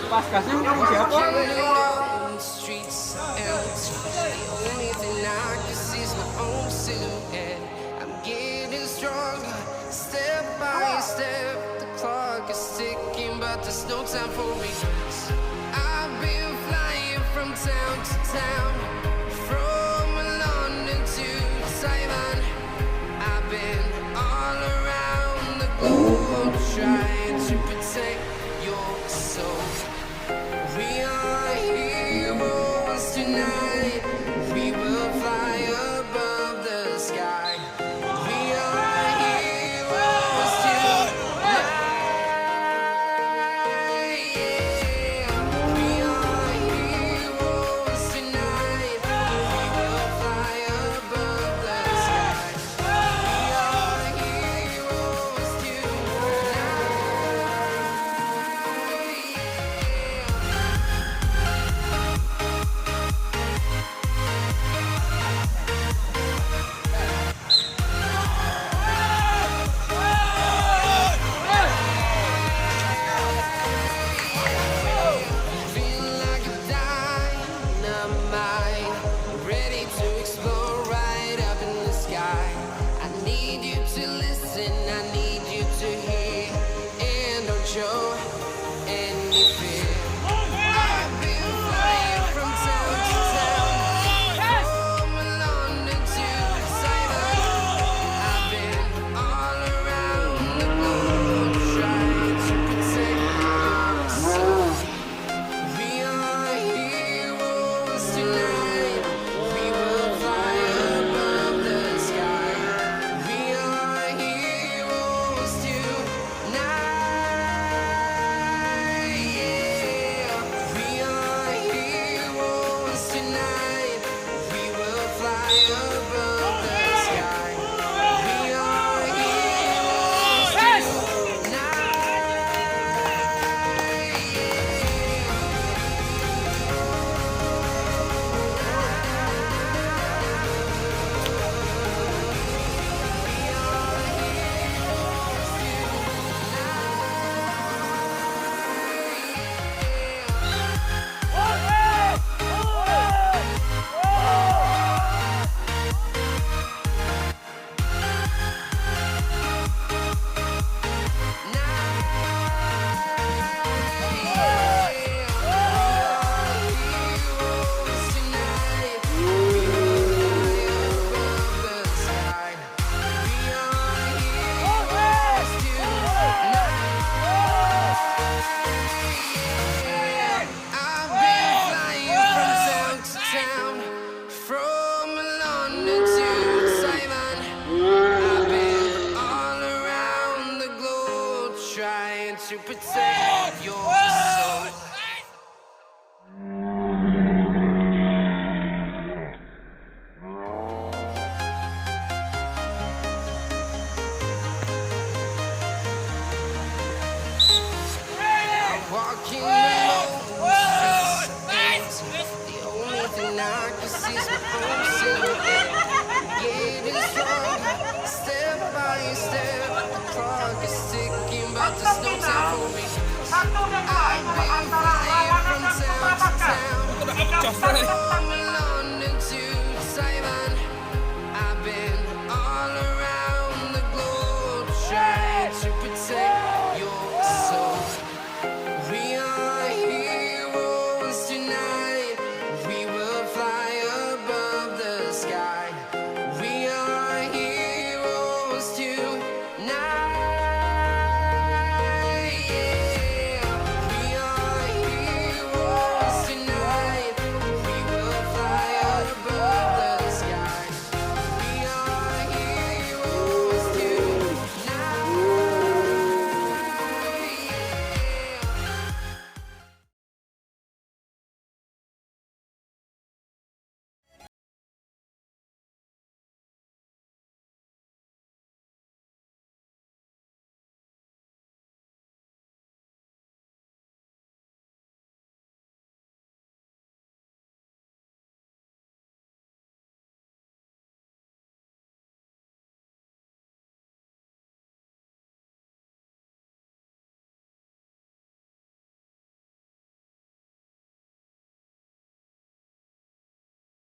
Pas kasih siapa? There's no time for regrets. I've been flying from town to town, from London to Taiwan. I've been all around the globe trying to protect your soul. We are heroes tonight. We will fly above the sky. We are heroes tonight. To protect your soul. I'm walking alone, the only thing I can see is my own silhouette. Getting stronger, step by step. The clock is ticking, but there's no time for me. I've been flying from town to town.